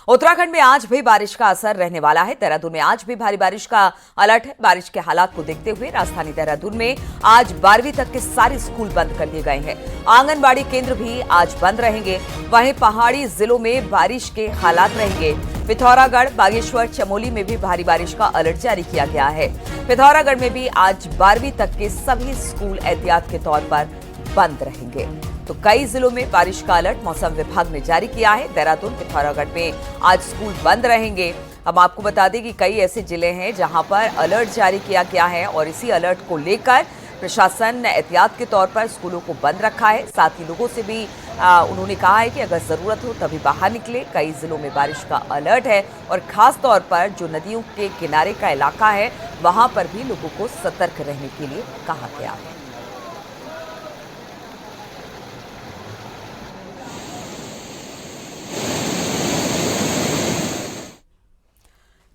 उत्तराखंड में आज भी बारिश का असर रहने वाला है। देहरादून में आज भी भारी बारिश का अलर्ट है। बारिश के हालात को देखते हुए राजधानी देहरादून में आज 12वीं तक के सारे स्कूल बंद कर दिए गए हैं। आंगनबाड़ी केंद्र भी आज बंद रहेंगे। वहीं पहाड़ी जिलों में बारिश के हालात रहेंगे। पिथौरागढ़, बागेश्वर, चमोली में भी भारी बारिश का अलर्ट जारी किया गया है। पिथौरागढ़ में भी आज 12वीं तक के सभी स्कूल एहतियात के तौर पर बंद रहेंगे। तो कई जिलों में बारिश का अलर्ट मौसम विभाग ने जारी किया है। देहरादून, पिथौरागढ़ में आज स्कूल बंद रहेंगे। हम आपको बता दें कि कई ऐसे जिले हैं जहां पर अलर्ट जारी किया गया है और इसी अलर्ट को लेकर प्रशासन ने एहतियात के तौर पर स्कूलों को बंद रखा है। साथ ही लोगों से भी उन्होंने कहा है कि अगर जरूरत हो तभी बाहर निकले। कई जिलों में बारिश का अलर्ट है और खास तौर पर जो नदियों के किनारे का इलाका है वहां पर भी लोगों को सतर्क रहने के लिए कहा गया है।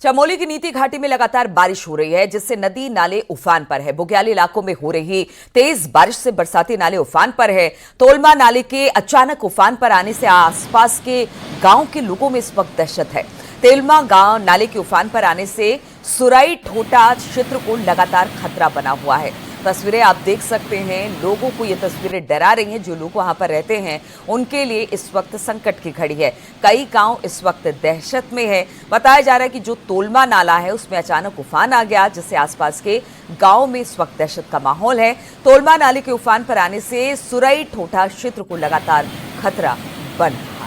चमोली की नीति घाटी में लगातार बारिश हो रही है, जिससे नदी नाले उफान पर है। बुग्याली इलाकों में हो रही तेज बारिश से बरसाती नाले उफान पर है। तोलमा नाले के अचानक उफान पर आने से आसपास के गांव के लोगों में इस वक्त दहशत है। तेलमा गांव नाले के उफान पर आने से सुराई ठोटा क्षेत्र को लगातार खतरा बना हुआ है। तस्वीरें आप देख सकते हैं। लोगों को ये तस्वीरें डरा रही हैं। जो लोग वहां पर रहते हैं उनके लिए इस वक्त संकट की घड़ी है। कई गांव इस वक्त दहशत में है। बताया जा रहा है कि जो तोलमा नाला है उसमें अचानक उफान आ गया, जिससे आसपास के गांव में इस वक्त दहशत का माहौल है। तोलमा नाले के उफान पर आने से सुराई ठोटा क्षेत्र को लगातार खतरा बन रहा है।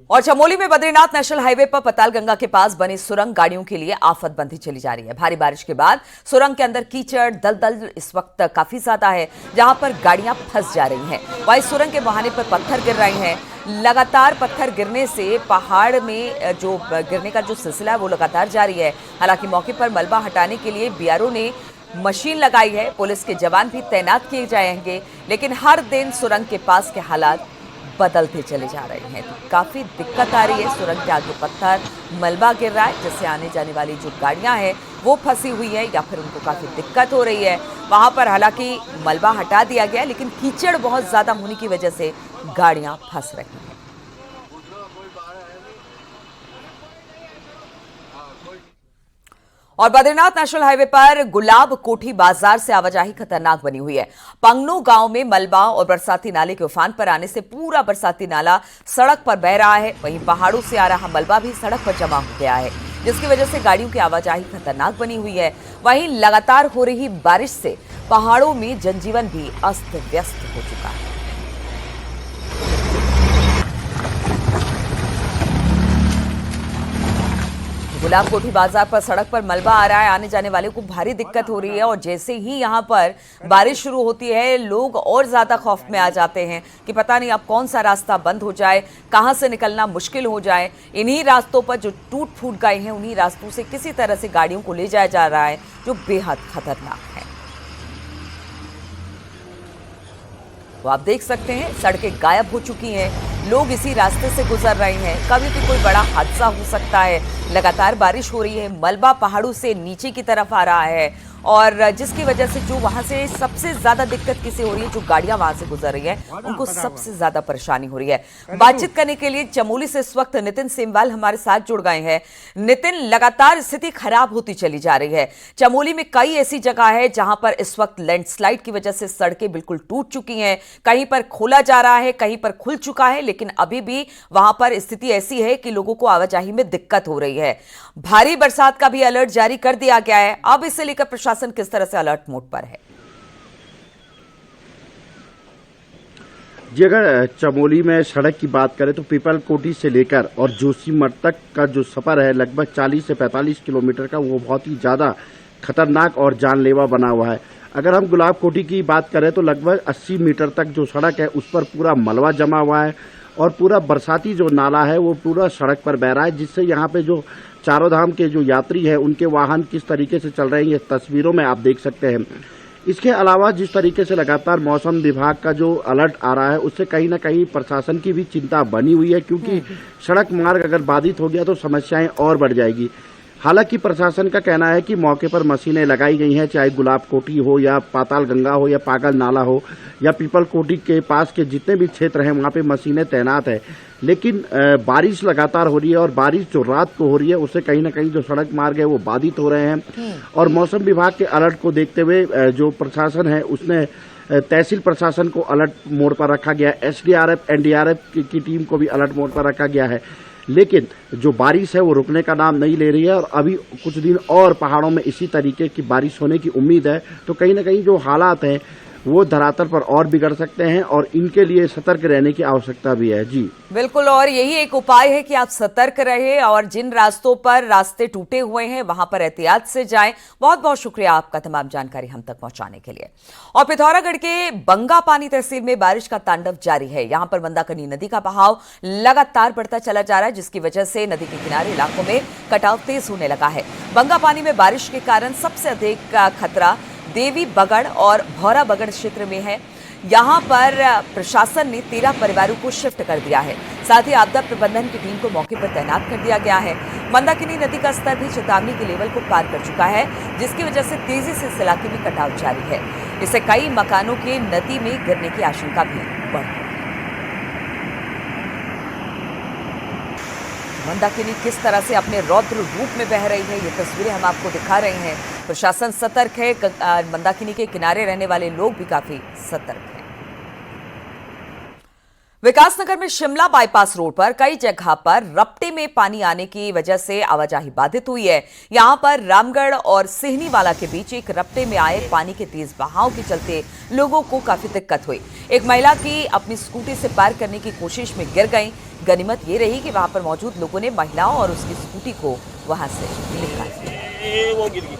और चमोली में बद्रीनाथ नेशनल हाईवे पर पतालगंगा के पास बनी सुरंग गाड़ियों के लिए आफत बनती चली जा रही है। भारी बारिश के बाद सुरंग के अंदर कीचड़ दलदल इस वक्त काफी ज्यादा है, जहां पर गाड़ियां फंस जा रही हैं। वहीं सुरंग के बहाने पर पत्थर गिर रहे हैं। लगातार पत्थर गिरने से पहाड़ में जो गिरने का जो सिलसिला है वो लगातार जारी है। हालांकि मौके पर मलबा हटाने के लिए बीआरओ ने मशीन लगाई है। पुलिस के जवान भी तैनात किए जाएंगे, लेकिन हर दिन सुरंग के पास के हालात बदलते चले जा रहे हैं। तो काफी दिक्कत आ रही है। सुरंग के आगे पत्थर मलबा गिर रहा है, जिससे आने जाने वाली जो गाड़ियां हैं वो फंसी हुई है या फिर उनको काफी दिक्कत हो रही है। वहां पर हालांकि मलबा हटा दिया गया है, लेकिन कीचड़ बहुत ज्यादा होने की वजह से गाड़ियां फंस रही हैं। और बद्रीनाथ नेशनल हाईवे पर गुलाब कोठी बाजार से आवाजाही खतरनाक बनी हुई है। पंगनू गांव में मलबा और बरसाती नाले के उफान पर आने से पूरा बरसाती नाला सड़क पर बह रहा है। वहीं पहाड़ों से आ रहा मलबा भी सड़क पर जमा हो गया है, जिसकी वजह से गाड़ियों की आवाजाही खतरनाक बनी हुई है। वहीं लगातार हो रही बारिश से पहाड़ों में जनजीवन भी अस्त व्यस्त हो चुका है। गुलाब कोठी बाजार पर सड़क पर मलबा आ रहा है। आने जाने वाले को भारी दिक्कत हो रही है और जैसे ही यहां पर बारिश शुरू होती है लोग और ज्यादा खौफ में आ जाते हैं कि पता नहीं अब कौन सा रास्ता बंद हो जाए, कहां से निकलना मुश्किल हो जाए। इन्हीं रास्तों पर जो टूट फूट गए हैं उन्हीं रास्तों से किसी तरह से गाड़ियों को ले जाया जा रहा है, जो बेहद खतरनाक है। तो आप देख सकते हैं सड़कें गायब हो चुकी हैं। लोग इसी रास्ते से गुजर रहे हैं। कभी भी कोई बड़ा हादसा हो सकता है। लगातार बारिश हो रही है। मलबा पहाड़ों से नीचे की तरफ आ रहा है और जिसकी वजह से जो वहां से सबसे ज्यादा दिक्कत किसे हो रही है, जो गाड़ियां वहां से गुजर रही है उनको सबसे ज्यादा परेशानी हो रही है। बातचीत करने के लिए चमोली से इस वक्त नितिन सेमवाल हमारे साथ जुड़ गए हैं। नितिन, लगातार स्थिति खराब होती चली जा रही है। चमोली में कई ऐसी जगह है जहां पर इस वक्त लैंडस्लाइड की वजह से सड़कें बिल्कुल टूट चुकी हैं। कहीं पर खोला जा रहा है, कहीं पर खुल चुका है, लेकिन अभी भी वहां पर स्थिति ऐसी है कि लोगों को आवाजाही में दिक्कत हो रही है। भारी बरसात का भी अलर्ट जारी कर दिया गया है। अब इसे लेकर प्रशासन किस तरह से अलर्ट मोड पर है? जी, अगर चमोली में सड़क की बात करें तो पीपल कोठी से लेकर और जोशीमठ तक का जो सफर है लगभग 40 से 45 किलोमीटर का, वो बहुत ही ज्यादा खतरनाक और जानलेवा बना हुआ है। अगर हम गुलाब कोठी की बात करें तो लगभग 80 मीटर तक जो सड़क है उस पर पूरा मलबा जमा हुआ है और पूरा बरसाती जो नाला है वो पूरा सड़क पर बह रहा है, जिससे यहाँ पे जो चारों धाम के जो यात्री हैं उनके वाहन किस तरीके से चल रहे हैं ये तस्वीरों में आप देख सकते हैं। इसके अलावा जिस तरीके से लगातार मौसम विभाग का जो अलर्ट आ रहा है उससे कहीं ना कहीं प्रशासन की भी चिंता बनी हुई है, क्योंकि सड़क मार्ग अगर बाधित हो गया तो समस्याएं और बढ़ जाएगी। हालांकि प्रशासन का कहना है कि मौके पर मशीनें लगाई गई हैं, चाहे गुलाब कोठी हो या पाताल गंगा हो या पागल नाला हो या पीपल कोठी के पास के जितने भी क्षेत्र हैं वहां पे मशीनें तैनात है। लेकिन बारिश लगातार हो रही है और बारिश जो रात को हो रही है उससे कहीं ना कहीं जो सड़क मार्ग है वो बाधित हो रहे हैं। और मौसम विभाग के अलर्ट को देखते हुए जो प्रशासन है उसने तहसील प्रशासन को अलर्ट मोड पर रखा गया, एसडीआरएफ एनडीआरएफ की टीम को भी अलर्ट मोड पर रखा गया है। लेकिन जो बारिश है वो रुकने का नाम नहीं ले रही है और अभी कुछ दिन और पहाड़ों में इसी तरीके की बारिश होने की उम्मीद है। तो कहीं ना कहीं जो हालात हैं वो धरातल पर और बिगड़ सकते हैं और इनके लिए सतर्क रहने की आवश्यकता भी है। जी बिल्कुल, और यही एक उपाय है कि आप सतर्क रहे और जिन रास्तों पर रास्ते टूटे हुए हैं वहां पर एहतियात से जाएं। बहुत बहुत शुक्रिया आपका तमाम जानकारी हम तक पहुंचाने के लिए। और पिथौरागढ़ के बंगापानी तहसील में बारिश का तांडव जारी है। यहां पर मंदाकिनी नदी का बहाव लगातार बढ़ता चला जा रहा है, जिसकी वजह से नदी के किनारे इलाकों में कटाव तेज होने लगा है। बंगापानी में बारिश के कारण सबसे अधिक खतरा देवी बगड़ और भौरा बगड़ क्षेत्र में है। यहां पर प्रशासन ने 13 परिवारों को शिफ्ट कर दिया है। साथ ही आपदा प्रबंधन की टीम को मौके पर तैनात कर दिया गया है। मंदाकिनी नदी का स्तर भी चेतावनी के लेवल को पार कर चुका है, जिसकी वजह से तेजी से इस इलाके में कटाव जारी है। इससे कई मकानों के नदी में गिरने की आशंका भी बढ़ गई। मंदाकिनी किस तरह से अपने रौद्र रूप में बह रही है, ये तस्वीरें हम आपको दिखा रहे हैं। प्रशासन सतर्क है, मंदाकिनी के किनारे रहने वाले लोग भी काफी सतर्क हैं। विकासनगर में शिमला बाईपास रोड पर कई जगह पर रपटे में पानी आने की वजह से आवाजाही बाधित हुई है। यहां पर रामगढ़ और सिहनीवाला के बीच एक रपटे में आए पानी के तेज बहाव के चलते लोगों को काफी दिक्कत हुई। एक महिला की अपनी स्कूटी से पार करने की कोशिश में गिर गई। गनीमत ये रही कि वहां पर मौजूद लोगों ने महिलाओं और उसकी स्कूटी को वहां से निकाल दिया। वो गिर गई।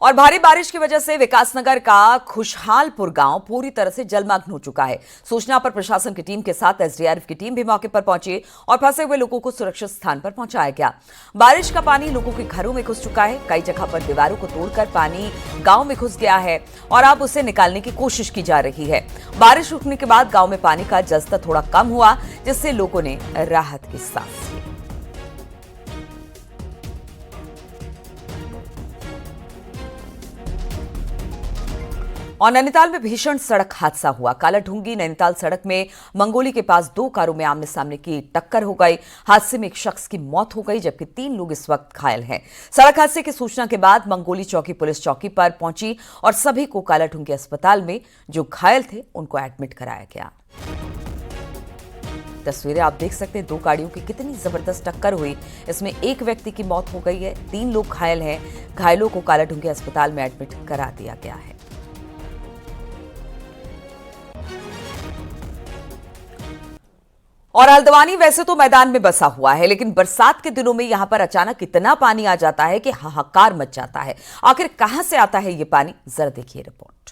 और भारी बारिश की वजह से विकासनगर का खुशहालपुर गांव पूरी तरह से जलमग्न हो चुका है। सूचना पर प्रशासन की टीम के साथ एसडीआरएफ की टीम भी मौके पर पहुंची और फंसे हुए लोगों को सुरक्षित स्थान पर पहुंचाया गया। बारिश का पानी लोगों के घरों में घुस चुका है। कई जगह पर दीवारों को तोड़कर पानी गांव में घुस गया है और अब उसे निकालने की कोशिश की जा रही है। बारिश रुकने के बाद गांव में पानी का जलस्तर थोड़ा कम हुआ, जिससे लोगों ने राहत की सांस ली। और नैनीताल में भीषण सड़क हादसा हुआ। कालाढूंगी नैनीताल सड़क में मंगोली के पास 2 कारों में आमने सामने की टक्कर हो गई। हादसे में एक शख्स की मौत हो गई, जबकि 3 लोग इस वक्त घायल हैं। सड़क हादसे की सूचना के बाद मंगोली चौकी पुलिस चौकी पर पहुंची और सभी को कालाढूंगी अस्पताल में जो घायल थे उनको एडमिट कराया गया। तस्वीरें आप देख सकते हैं, 2 गाड़ियों की कितनी जबरदस्त टक्कर हुई। इसमें एक व्यक्ति की मौत हो गई है, 3 लोग घायल हैं। घायलों को कालाढूंगी अस्पताल में एडमिट करा दिया गया है। और हल्द्वानी वैसे तो मैदान में बसा हुआ है, लेकिन बरसात के दिनों में यहां पर अचानक इतना पानी आ जाता है कि हाहाकार मच जाता है। आखिर कहां से आता है ये पानी, जरा देखिए रिपोर्ट।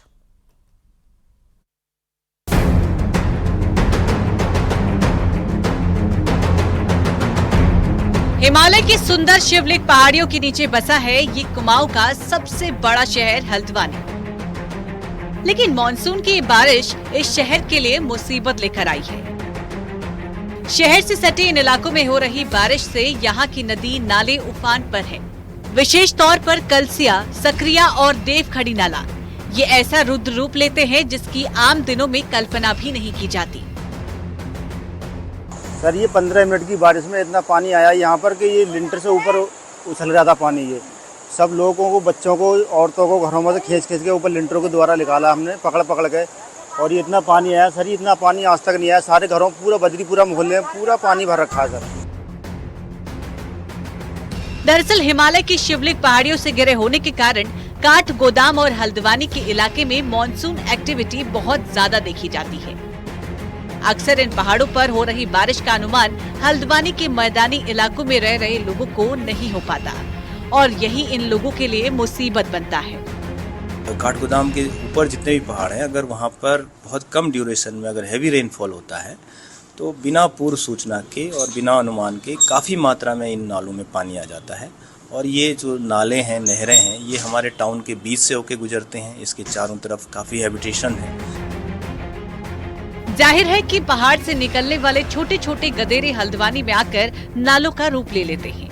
हिमालय की सुंदर शिवलिक पहाड़ियों के नीचे बसा है ये कुमाऊं का सबसे बड़ा शहर हल्द्वानी। लेकिन मॉनसून की बारिश इस शहर के लिए मुसीबत लेकर आई है। शहर से सटे इन इलाकों में हो रही बारिश से यहाँ की नदी नाले उफान पर है। विशेष तौर पर कलसिया, सकरिया और देवखड़ी नाला ये ऐसा रुद्र रूप लेते हैं जिसकी आम दिनों में कल्पना भी नहीं की जाती। सर ये 15 मिनट की बारिश में इतना पानी आया यहाँ पर कि ये लिंटर से ऊपर उछल रहा था पानी। ये सब लोगों को, बच्चों को, औरतों को घरों में से खींच के ऊपर लिंटरों के द्वारा निकाला हमने, पकड़ के। और ये इतना पानी आया सर, ये इतना पानी आज तक नहीं आया। सारे घरों, पूरा बद्रीपुरा मोहल्ले में पूरा पानी भर रखा है सर। दरअसल हिमालय की शिवलिक पहाड़ियों से घिरे होने के कारण काठ गोदाम और हल्द्वानी के इलाके में मॉनसून एक्टिविटी बहुत ज्यादा देखी जाती है। अक्सर इन पहाड़ों पर हो रही बारिश का अनुमान हल्द्वानी के मैदानी इलाकों में रह रहे लोगों को नहीं हो पाता और यही इन लोगों के लिए मुसीबत बनता है। काठगोदाम के ऊपर जितने भी पहाड़ हैं, अगर वहाँ पर बहुत कम ड्यूरेशन में अगर हैवी रेनफॉल होता है तो बिना पूर्व सूचना के और बिना अनुमान के काफ़ी मात्रा में इन नालों में पानी आ जाता है और ये जो नाले हैं, नहरें हैं, ये हमारे टाउन के बीच से होके गुजरते हैं। इसके चारों तरफ काफ़ी हैबिटेशन है। जाहिर है कि पहाड़ से निकलने वाले छोटे छोटे गदेरे हल्द्वानी में आकर नालों का रूप ले लेते हैं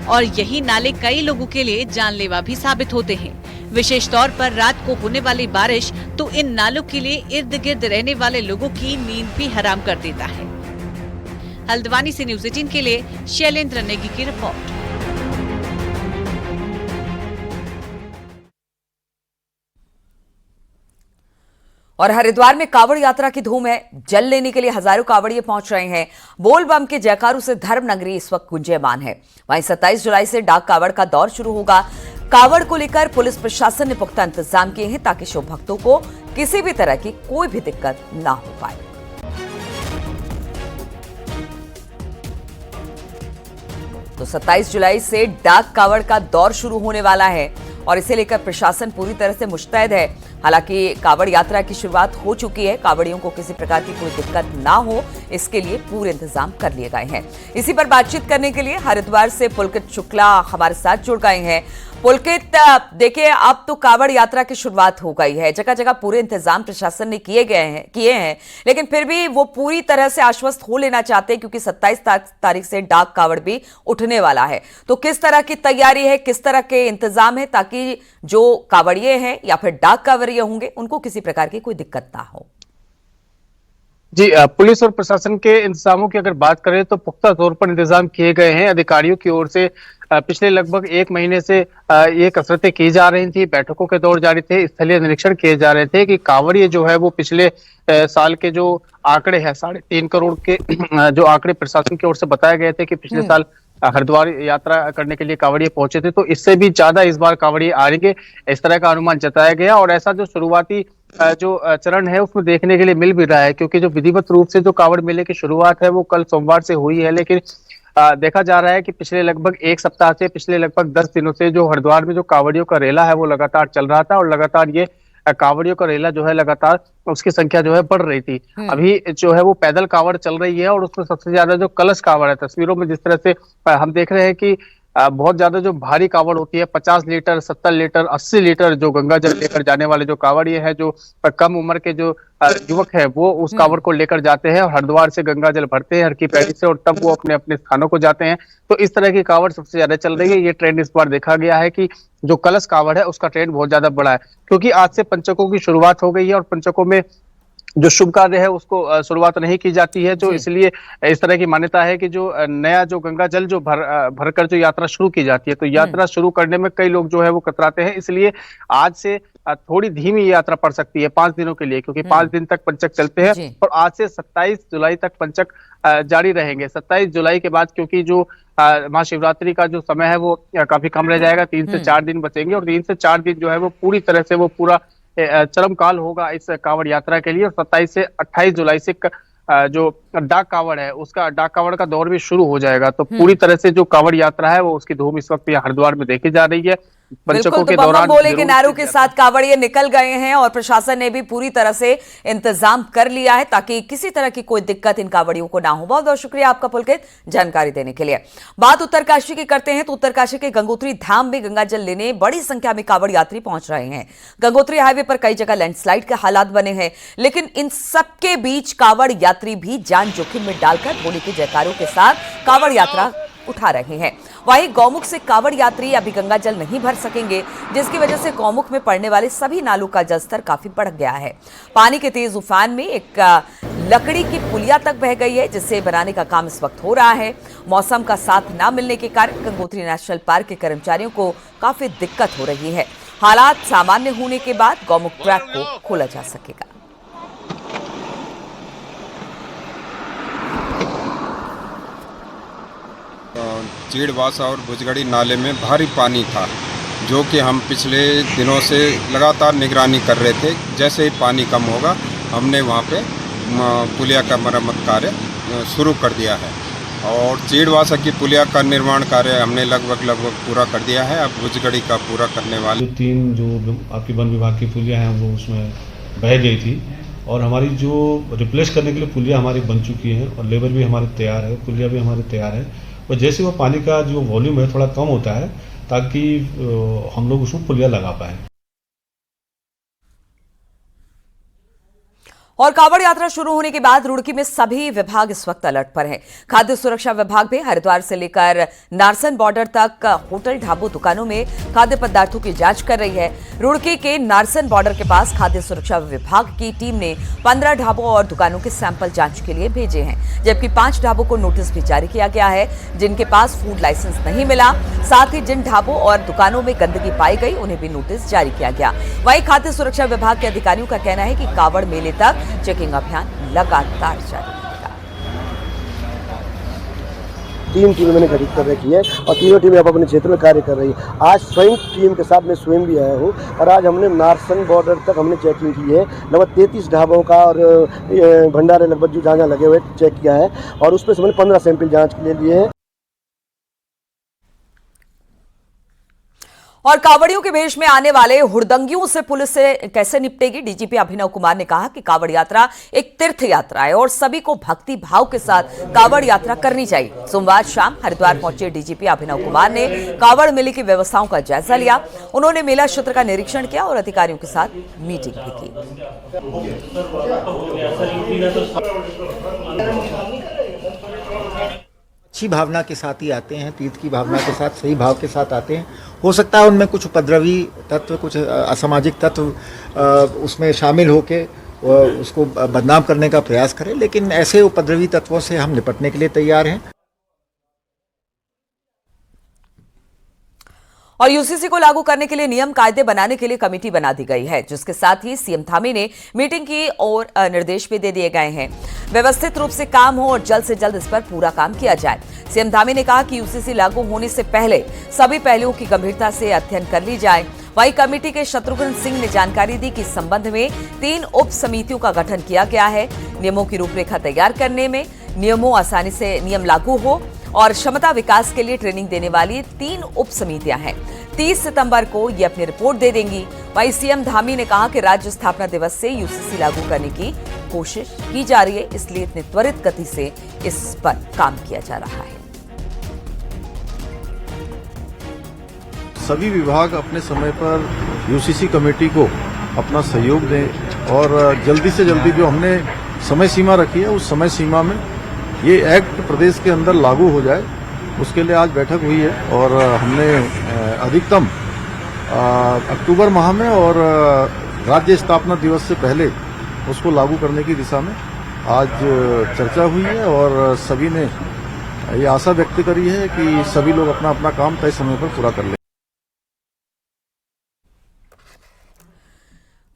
और यही नाले कई लोगों के लिए जानलेवा भी साबित होते हैं। विशेष तौर पर रात को होने वाली बारिश तो इन नालों के लिए इर्द गिर्द रहने वाले लोगों की नींद भी हराम कर देता है। हल्द्वानी से न्यूज़ 18 के लिए शैलेंद्र नेगी की रिपोर्ट। और हरिद्वार में कावड़ यात्रा की धूम है। जल लेने के लिए हजारों कावड़िए पहुंच रहे हैं। बोल बम के जयकारों से धर्म नगरी इस वक्त गुंजयमान है। वहीं 27 जुलाई से डाक कावड़ का दौर शुरू होगा। कावड़ को लेकर पुलिस प्रशासन ने पुख्ता इंतजाम किए हैं ताकि शिव भक्तों को किसी भी तरह की कोई भी दिक्कत ना हो पाए। तो 27 जुलाई से डाक कावड़ का दौर शुरू होने वाला है और इसे लेकर प्रशासन पूरी तरह से मुस्तैद है। हालांकि कावड़ यात्रा की शुरुआत हो चुकी है। कावड़ियों को किसी प्रकार की कोई दिक्कत ना हो, इसके लिए पूरे इंतजाम कर लिए गए हैं। इसी पर बातचीत करने के लिए हरिद्वार से पुलकित शुक्ला हमारे साथ जुड़ गए हैं। पुलकित, देखिए अब तो कावड़ यात्रा की शुरुआत हो गई है, जगह जगह पूरे इंतजाम प्रशासन ने किए हैं, लेकिन फिर भी वो पूरी तरह से आश्वस्त हो लेना चाहते हैं क्योंकि 27 तारीख से डाक कावड़ भी उठने वाला है। तो किस तरह की तैयारी है, किस तरह के इंतजाम है ताकि जो कावड़िए हैं या फिर डाक कावड़िए होंगे उनको किसी प्रकार की कोई दिक्कत ना हो? जी, पुलिस और प्रशासन के इंतजामों की अगर बात करें तो पुख्ता तौर पर इंतजाम किए गए हैं। अधिकारियों की ओर से पिछले लगभग 1 महीने से ये कसरतें की जा रही थी, बैठकों के दौर जारी थे, स्थलीय निरीक्षण किए जा रहे थे कि कांवड़िए जो है वो पिछले साल के जो आंकड़े हैं 3.5 करोड़ के जो आंकड़े प्रशासन की ओर से बताए गए थे कि पिछले साल हरिद्वार यात्रा करने के लिए कांवड़िए पहुंचे थे, तो इससे भी ज्यादा इस बार कांवड़िए आएंगे, इस तरह का अनुमान जताया गया। और ऐसा जो शुरुआती जो चरण है उसमें देखने के लिए मिल भी रहा है क्योंकि जो विधिवत रूप से जो कांवड़ मेले की शुरुआत है वो कल सोमवार से हुई है, लेकिन देखा जा रहा है कि पिछले लगभग 1 सप्ताह से, पिछले लगभग 10 दिनों से जो हरिद्वार में जो कांवड़ियों का रेला है वो लगातार चल रहा था और लगातार ये कांवड़ियों का रेला जो है लगातार उसकी संख्या जो है बढ़ रही थी। अभी जो है वो पैदल कांवड़ चल रही है और उसमें सबसे ज्यादा जो कलश कांवड़ है, तस्वीरों में जिस तरह से हम देख रहे हैं कि बहुत ज्यादा जो भारी कांवड़ होती है 50 लीटर, 70 लीटर, 80 लीटर जो गंगा जल लेकर जाने वाले जो कांवड़िए हैं, जो कम उम्र के जो युवक है वो उस कांवड़ को लेकर जाते हैं और हरिद्वार से गंगा जल भरते हैं हर की पैड़ी से और तब वो अपने अपने स्थानों को जाते हैं। तो इस तरह की कांवड़ सबसे ज्यादा चल रही है। ये ट्रेंड इस बार देखा गया है कि जो कलश कांवड़ है उसका ट्रेंड बहुत ज्यादा बड़ा है क्योंकि आज से पंचकों की शुरुआत हो गई है और पंचकों में जो शुभ कार्य है उसको शुरुआत नहीं की जाती है, जो इसलिए इस तरह की मान्यता है कि जो नया जो गंगा जल जो भरकर जो यात्रा शुरू की जाती है तो यात्रा शुरू करने में कई लोग जो है वो कतराते हैं, इसलिए आज से थोड़ी धीमी यात्रा पड़ सकती है 5 दिनों के लिए क्योंकि 5 दिन तक पंचक चलते हैं और आज से 27 जुलाई तक पंचक जारी रहेंगे। 27 जुलाई के बाद क्योंकि जो महाशिवरात्रि का जो समय है वो काफी कम रह जाएगा, 3 से 4 दिन बचेंगे और 3 से 4 दिन जो है वो पूरी तरह से वो पूरा चरम काल होगा इस कांवड़ यात्रा के लिए। और 27 से 28 जुलाई से जो डाक कांवड़ है उसका डाक कांवड़ का दौर भी शुरू हो जाएगा। तो पूरी तरह से जो कांवड़ यात्रा है वो उसकी धूम इस वक्त यहाँ हरिद्वार में देखी जा रही है। पंचकों के दौरान बोले के नारों के साथ कांवड़िए निकल गए हैं और प्रशासन ने भी पूरी तरह से इंतजाम कर लिया है ताकि किसी तरह की कोई दिक्कत इन कांवड़ियों को ना हो। बहुत बहुत शुक्रिया आपका पुलकित जानकारी देने के लिए। बात उत्तरकाशी की करते हैं तो उत्तरकाशी के गंगोत्री धाम में गंगा जल लेने बड़ी संख्या में कांवड़ यात्री पहुंच रहे हैं। गंगोत्री हाईवे पर कई जगह लैंडस्लाइड के हालात बने हैं, लेकिन इन सबके बीच कांवड़ यात्री भी जान जोखिम में डालकर भोले के जयकारों के साथ कांवड़ यात्रा उठा रहे हैं। वहीं गौमुख से कांवड़ यात्री अभी गंगा जल नहीं भर सकेंगे, जिसकी वजह से गौमुख में पड़ने वाले सभी नालों का जलस्तर काफी बढ़ गया है। पानी के तेज उफान में एक लकड़ी की पुलिया तक बह गई है, जिसे बनाने का काम इस वक्त हो रहा है। मौसम का साथ न मिलने के कारण गंगोत्री नेशनल पार्क के कर्मचारियों को काफी दिक्कत हो रही है। हालात सामान्य होने के बाद गौमुख ट्रैक को खोला जा सकेगा। चीड़वासा और भुजगड़ी नाले में भारी पानी था, जो कि हम पिछले दिनों से लगातार निगरानी कर रहे थे। जैसे ही पानी कम होगा हमने वहाँ पे पुलिया का मरम्मत कार्य शुरू कर दिया है और चीड़वासा की पुलिया का निर्माण कार्य हमने लगभग पूरा कर दिया है। अब भुजगड़ी का पूरा करने वाले 3 जो आपकी वन विभाग की पुलिया हैं वो उसमें बह गई थी और हमारी जो रिप्लेस करने के लिए पुलिया हमारी बन चुकी है और लेबर भी हमारे तैयार है, पुलिया भी हमारे तैयार है और जैसे वो पानी का जो वॉल्यूम है थोड़ा कम होता है ताकि हम लोग उसमें पुलिया लगा पाए। और कांवड़ यात्रा शुरू होने के बाद रुड़की में सभी विभाग इस वक्त अलर्ट पर हैं। खाद्य सुरक्षा विभाग भी हरिद्वार से लेकर नारसन बॉर्डर तक होटल, ढाबों, दुकानों में खाद्य पदार्थों की जांच कर रही है। रुड़की के नारसन बॉर्डर के पास खाद्य सुरक्षा विभाग की टीम ने 15 ढाबों और दुकानों के सैंपल जांच के लिए भेजे हैं, जबकि 5 ढाबों को नोटिस भी जारी किया गया है जिनके पास फूड लाइसेंस नहीं मिला। साथ ही जिन ढाबों और दुकानों में गंदगी पाई गई उन्हें भी नोटिस जारी किया गया। वहीं खाद्य सुरक्षा विभाग के अधिकारियों का कहना है कि कांवड़ मेले तक चेकिंग अभियान लगातार जारी रहेगा। 3 टीमें मैंने गठित कर रखी है और तीनों टीमें अब अपने क्षेत्र में कार्य कर रही है। आज स्वयं टीम के साथ मैं स्वयं भी आया हूँ और आज हमने नारसन बॉर्डर तक हमने चेकिंग की है। लगभग 33 ढाबों का और भंडारे लगभग जो जहाँ लगे हुए चेक किया है और उसमें से मैंने 15 सैंपल जाँच के लिए लिए हैं। और कांवड़ियों के भेष में आने वाले हुड़दंगियों से पुलिस से कैसे निपटेगी? डीजीपी अभिनव कुमार ने कहा कि कांवड़ यात्रा एक तीर्थ यात्रा है और सभी को भक्ति भाव के साथ कांवड़ यात्रा करनी चाहिए। सोमवार शाम हरिद्वार पहुंचे डीजीपी अभिनव कुमार ने कांवड़ मेले की व्यवस्थाओं का जायजा लिया। उन्होंने मेला क्षेत्र का निरीक्षण किया और अधिकारियों के साथ मीटिंग भी की। अच्छी भावना के साथ ही आते हैं, तीर्थ की भावना के साथ, सही भाव के साथ आते हैं। हो सकता है उनमें कुछ उपद्रवी तत्व, कुछ असामाजिक तत्व उसमें शामिल होके उसको बदनाम करने का प्रयास करें, लेकिन ऐसे उपद्रवी तत्वों से हम निपटने के लिए तैयार हैं। और यूसीसी को लागू करने के लिए नियम कायदे बनाने के लिए कमेटी बना दी गई है, जिसके साथ ही सीएम धामी ने मीटिंग की और निर्देश भी दे दिए गए हैं। व्यवस्थित रूप से काम हो और जल्द से जल्द इस पर पूरा काम किया जाए। सीएम धामी ने कहा कि यूसीसी लागू होने से पहले सभी पहलुओं की गंभीरता से अध्ययन कर ली जाए। वहीं कमेटी के शत्रुघ्न सिंह ने जानकारी दी कि इस संबंध में 3 उप समितियों का गठन किया गया है। नियमों की रूपरेखा तैयार करने में, नियमों आसानी से नियम लागू हो और क्षमता विकास के लिए ट्रेनिंग देने वाली 3 उप समितियां हैं। 30 सितंबर को ये अपनी रिपोर्ट दे देंगी। वहीं सीएम धामी ने कहा कि राज्य स्थापना दिवस से यूसीसी लागू करने की कोशिश की जा रही है, इसलिए इतनी त्वरित गति से इस पर काम किया जा रहा है। सभी विभाग अपने समय पर यूसीसी कमेटी को अपना सहयोग दें और जल्दी से जल्दी जो हमने समय सीमा रखी है उस समय सीमा में ये एक्ट प्रदेश के अंदर लागू हो जाए, उसके लिए आज बैठक हुई है और हमने अधिकतम अक्टूबर माह में और राज्य स्थापना दिवस से पहले उसको लागू करने की दिशा में आज चर्चा हुई है और सभी ने ये आशा व्यक्त करी है कि सभी लोग अपना अपना काम तय समय पर पूरा कर लें।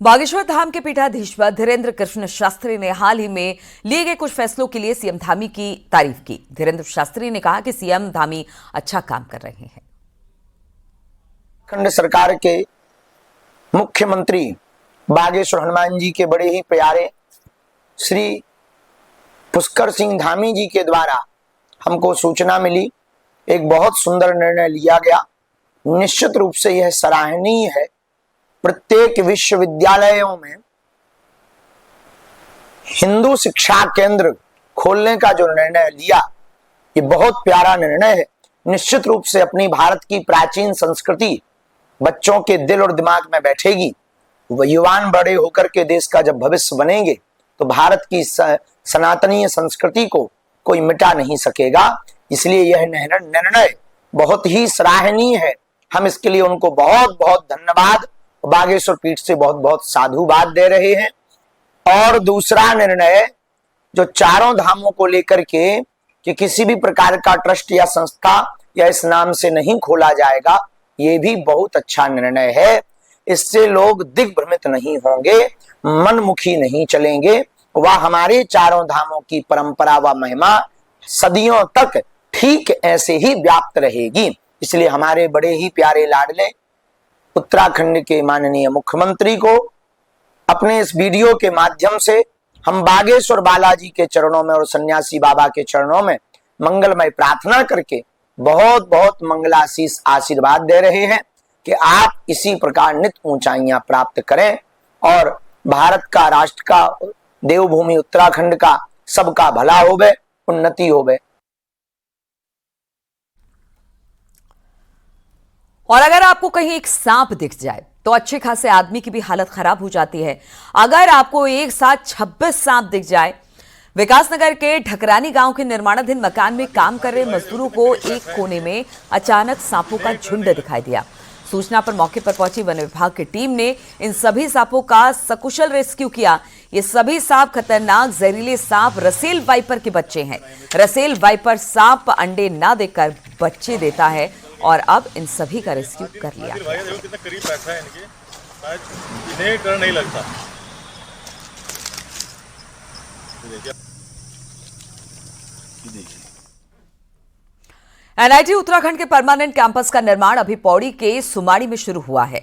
बागेश्वर धाम के पीठाधीश्वर धीरेन्द्र कृष्ण शास्त्री ने हाल ही में लिए गए कुछ फैसलों के लिए सीएम धामी की तारीफ की। धीरेन्द्र शास्त्री ने कहा कि सीएम धामी अच्छा काम कर रहे हैं। उत्तराखंड सरकार के मुख्यमंत्री बागेश्वर हनुमान जी के बड़े ही प्यारे श्री पुष्कर सिंह धामी जी के द्वारा हमको सूचना मिली, एक बहुत सुंदर निर्णय लिया गया। निश्चित रूप से यह सराहनीय है। प्रत्येक विश्वविद्यालयों में हिंदू शिक्षा केंद्र खोलने का जो निर्णय लिया, ये बहुत प्यारा निर्णय है। निश्चित रूप से अपनी भारत की प्राचीन संस्कृति बच्चों के दिल और दिमाग में बैठेगी। वह युवान बड़े होकर के देश का जब भविष्य बनेंगे तो भारत की सनातनीय संस्कृति को कोई मिटा नहीं सकेगा। इसलिए यह निर्णय बहुत ही सराहनीय है। हम इसके लिए उनको बहुत बहुत धन्यवाद, बागेश्वर पीठ से बहुत बहुत साधुवाद दे रहे हैं। और दूसरा निर्णय जो चारों धामों को लेकर के कि किसी भी प्रकार का ट्रस्ट या संस्था या इस नाम से नहीं खोला जाएगा, ये भी बहुत अच्छा निर्णय है। इससे लोग दिग्भ्रमित नहीं होंगे, मनमुखी नहीं चलेंगे। वह हमारे चारों धामों की परंपरा व महिमा सदियों तक ठीक ऐसे ही व्याप्त रहेगी। इसलिए हमारे बड़े ही प्यारे लाडले उत्तराखंड के माननीय मुख्यमंत्री को अपने इस वीडियो के माध्यम से हम बागेश्वर बालाजी के चरणों में और सन्यासी बाबा के चरणों में मंगलमय प्रार्थना करके बहुत बहुत मंगलाशीष आशीर्वाद दे रहे हैं कि आप इसी प्रकार नित ऊंचाइयां प्राप्त करें और भारत का, राष्ट्र का, देवभूमि उत्तराखंड का सबका भला होवे, उन्नति होवे। और अगर आपको कहीं एक सांप दिख जाए तो अच्छे खासे आदमी की भी हालत खराब हो जाती है। अगर आपको एक साथ 26 सांप दिख जाए, विकासनगर के ढकरानी गांव के निर्माणाधीन मकान में काम कर रहे मजदूरों को एक कोने में अचानक सांपों का झुंड दिखाई दिया। सूचना पर मौके पर पहुंची वन विभाग की टीम ने इन सभी सांपों का सकुशल रेस्क्यू किया। ये सभी सांप खतरनाक जहरीले सांप रसेल वाइपर के बच्चे हैं। रसेल वाइपर सांप अंडे न देकर बच्चे देता है और अब इन सभी का रेस्क्यू कर लिया। कितना करीब बैठा है इनके, शायद इन्हें डर नहीं लगता। एनआईटी उत्तराखंड के परमानेंट कैंपस का निर्माण अभी पौड़ी के सुमाड़ी में शुरू हुआ है।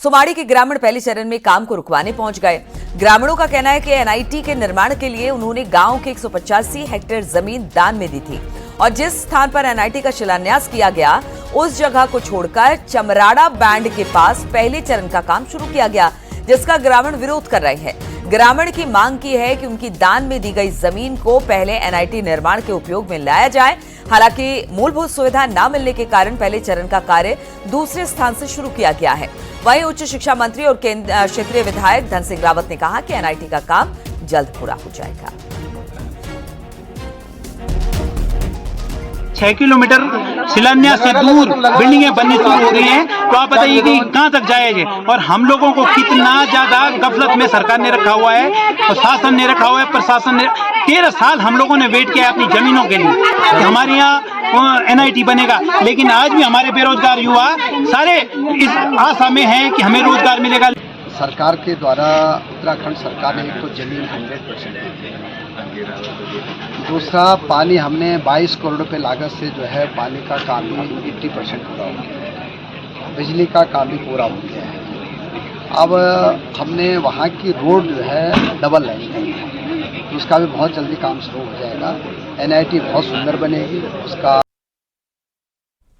सुमाड़ी के ग्रामीण पहले चरण में काम को रुकवाने पहुंच गए। ग्रामीणों का कहना है कि एनआईटी के निर्माण के लिए उन्होंने गांव के 185 हेक्टेयर जमीन दान में दी थी और जिस स्थान पर एनआईटी का शिलान्यास किया गया उस जगह को छोड़कर चमराड़ा बैंड के पास पहले चरण का काम शुरू किया गया, जिसका ग्रामीण विरोध कर रहे हैं। ग्रामीण की मांग की है कि उनकी दान में दी गई जमीन को पहले एनआईटी निर्माण के उपयोग में लाया जाए। हालांकि मूलभूत सुविधा न मिलने के कारण पहले चरण का कार्य दूसरे स्थान से शुरू किया गया है। वहीं उच्च शिक्षा मंत्री और क्षेत्रीय विधायक धन सिंह रावत ने कहा कि एनआईटी का काम जल्द पूरा हो जाएगा। 6 किलोमीटर शिलान्यास से दूर बिल्डिंगें बननी शुरू हो गई हैं, तो आप बताइए कि कहां तक जाएंगे। और हम लोगों को कितना ज्यादा गफलत में सरकार ने रखा हुआ है और शासन ने रखा हुआ है। प्रशासन ने 13 साल हम लोगों ने वेट किया अपनी जमीनों के लिए कि हमारे यहाँ एनआईटी बनेगा, लेकिन आज भी हमारे बेरोजगार युवा सारे इस आशा में हैं कि हमें रोजगार मिलेगा। सरकार के द्वारा उत्तराखंड सरकार ने एक तो जमीन 100% दी है, दूसरा पानी हमने 22 करोड़ रुपए लागत से जो है पानी का काम भी 80% पूरा हो गया है, बिजली का काम भी पूरा हो गया है। अब हमने वहाँ की रोड जो है डबल लाइन की है, तो उसका भी बहुत जल्दी काम शुरू हो जाएगा। एनआईटी बहुत सुंदर बनेगी, उसका